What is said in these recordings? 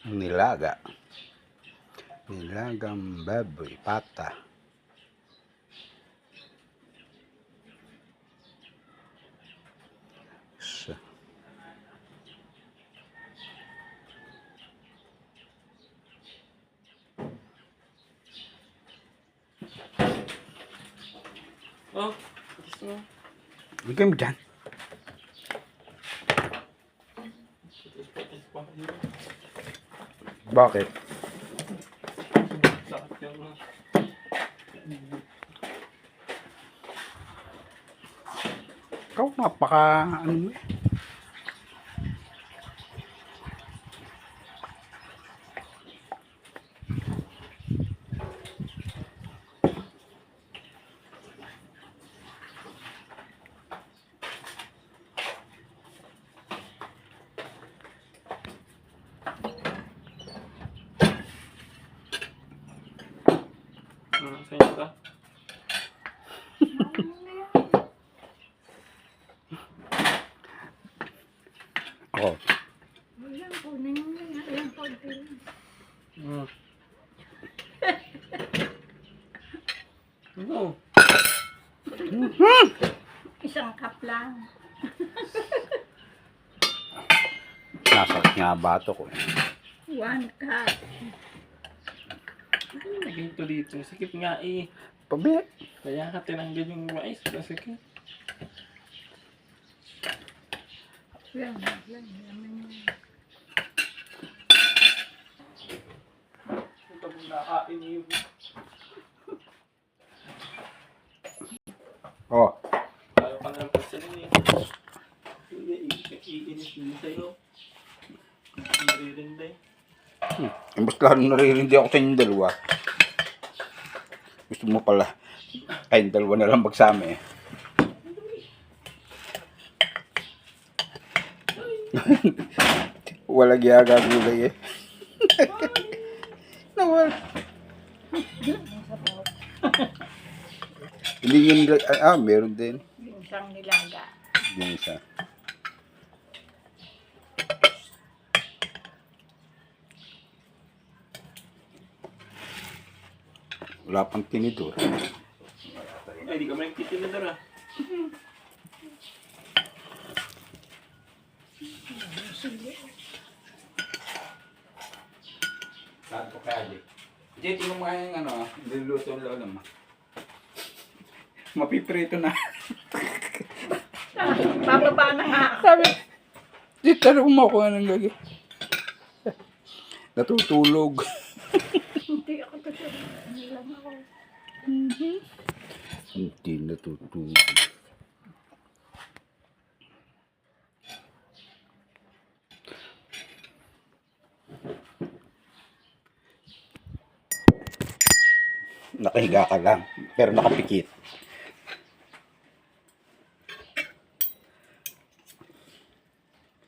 Nilaga. Nilagang baboy pata. So, oh, gusto mo? bigay mo dyan. Bakit? Sakit yung Ikaw napaka ano mo eh. sa inyo ka? Ako. Ayan po, nangyayari. Ayan po, Ano? isang cup lang. Nasakit nga bato ko eh. 1 cup. Ano naging to dito? Sikip nga eh. Pabi. Kaya ka tinanggal yung mais. Sikip. Yan, yan, yan. Ito mo nakain yung... Oh. Ayaw ka naman pasalin eh. Hindi, iinis din sa'yo. Naririnday. Imbes lalo naririndi ako sa inyong dalawa. Gusto mo pala. Kayong dalawa na lang magsama eh. Walang gagagulay eh. Nawal. Hindi yun, meron din. Yung isang nilaga. Yung isa. Wala pang tinidor. Ay, di ka man nagtitinador ah. Saan ko kaya di? Diyan, tingnan mo nga yung ano, niluluto ang lolo mo. Mapiprito na. Bababa na nga. Sabi, di tanong mo kung anong gagawin. Natutulog. Hindi ako tutulog. Ano lang ako. Hindi natutulog. Nakahiga ka lang, pero nakapikit.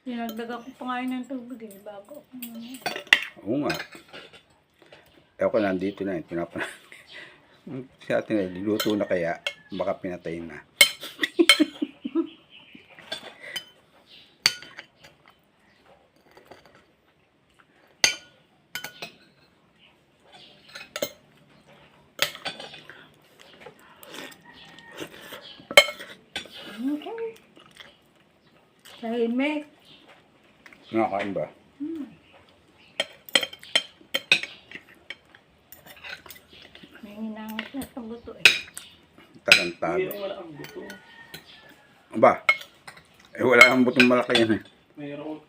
Dinagdagan ko pa nga yun ng tubig eh, bago. Oo nga. Ewan ko nandito na yun, si atin na, niluto na kaya, baka pinatay na. Tahimik. Nakakain ba? May hinangat na sa buto eh. Hindi, Tarantado. wala kang buto. Ba? Eh wala kang butong malaki yan eh. Mayroon.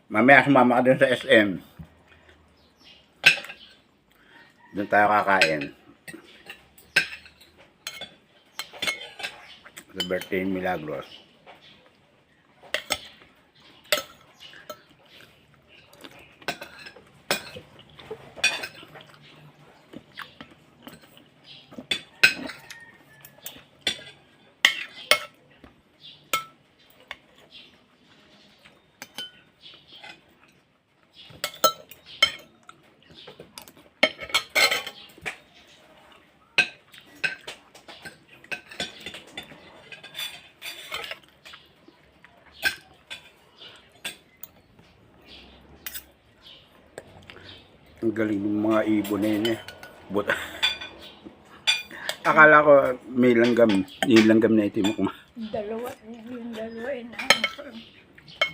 Mamaya sumama ka dun sa SM. Doon tayo kakain. Sa birthday ni Milagros. Ang galing ng mga ibon na yun eh. But, akala ko may langgam. Yung langgam na itim mo kuma. Dalawa, yung dalawa eh.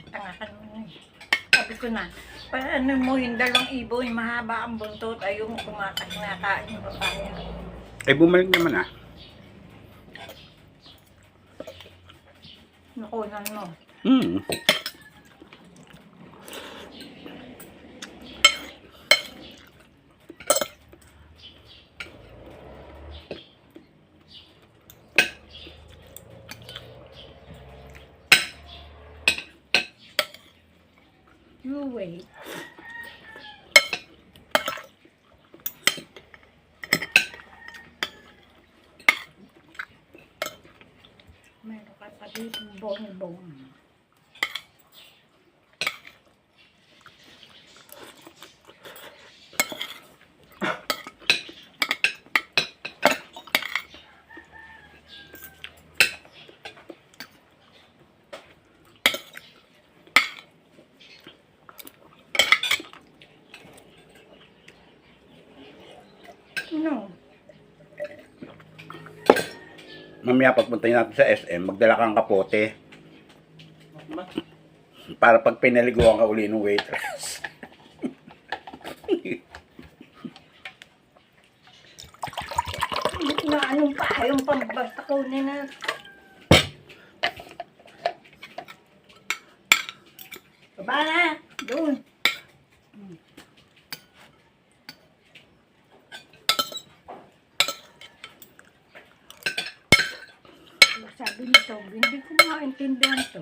Tangakan mo na eh. Sabi ko na, paano mo yung dalawang ibon, mahaba ang buntot, ayaw mo kumakain yung papaya. Eh, bumalik naman ah. Nakunan mo. Hmm. You wait. Meron ka pa dito, bonbon. No. Mamaya pagpuntahin natin sa SM, magdala kang kapote. Ma, Para pag pinaliguan ka uli ng waitress. Na anong pa, yung pambasta ko na. Baba na, doon. Sabi nito, hindi ko maintindihan to.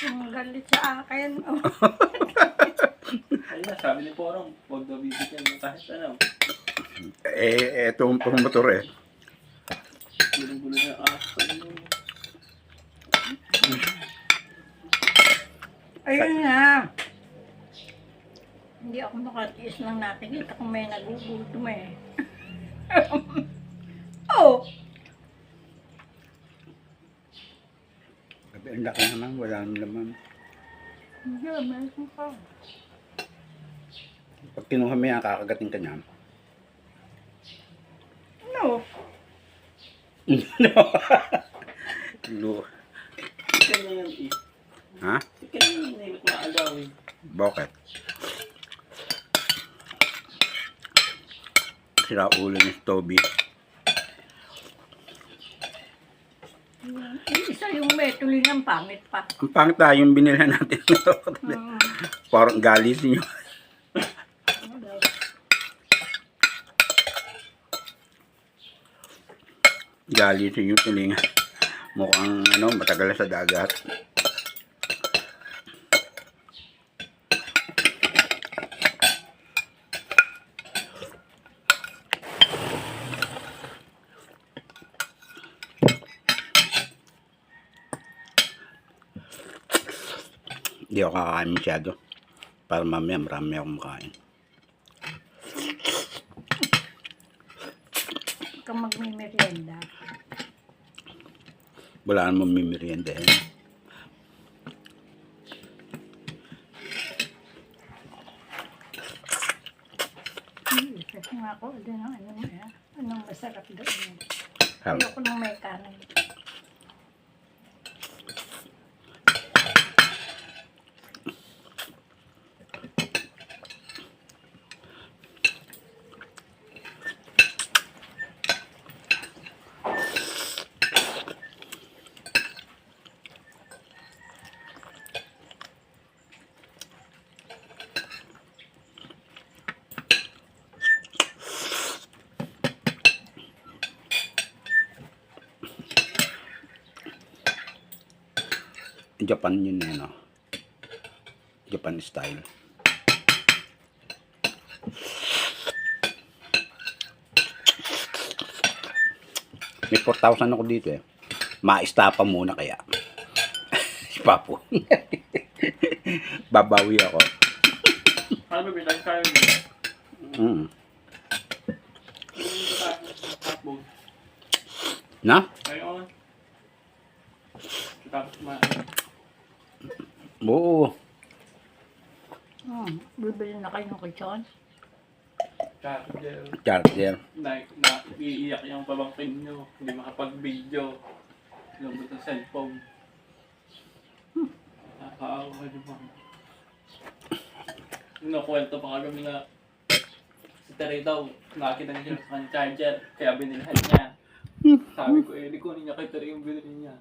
Yung galit sa akin. Oh. ayun na, sabi ni Porong, huwag daw bibigyan mo kahit ano. Eh, eto ang promotor eh. Gulo-gulo na aso. Ayun nga. Hindi ako nakatiis lang nakikita kung may nagugutom eh. Oh! Sabi, ang laki naman, wala naman. Hindi, meron pa. Pag kinuha mo yan, kakagating ka niya. No. Lu- Chicken na yan eh. Ha? Chicken na yan eh, ba't maagawin? Bakit? Sira ulo ni Toby. Yung isa yung may tulingan pangit pa. Ang pangit na yung binilhan natin. Parang galis niyo. Galis yung tulingan. Mukhang ano, matagal na sa dagat. Hindi ako kakain masyado. Para mamaya marami akong makain. Kung magmimerienda. Wala namang mimerienda eh. Kasi nga ako, doon ang ano mo eh. Anong masarap doon. Hal. Ayoko nang may kanin. Japan yun eh, no? Japan style. May 4,000 ako dito eh. Maistapa muna kaya. Si Papo. Babawi ako. Ano ba, pinagkain mo? Mm. Yung hotbone. Na? Ayun. Tapos Oo. Bibili na kayo ng kutsyon. Charger. Charger. Iiyak yung pabangkin nyo. Hindi makapag-video. Lambot ng cellphone. Nakakaawa naman. Nakuwento pa kami na si Tere daw, nakakita niya sa kanyang charger, kaya binilhan niya. Sabi ko, di kunin niya kay Tere yung binili niya.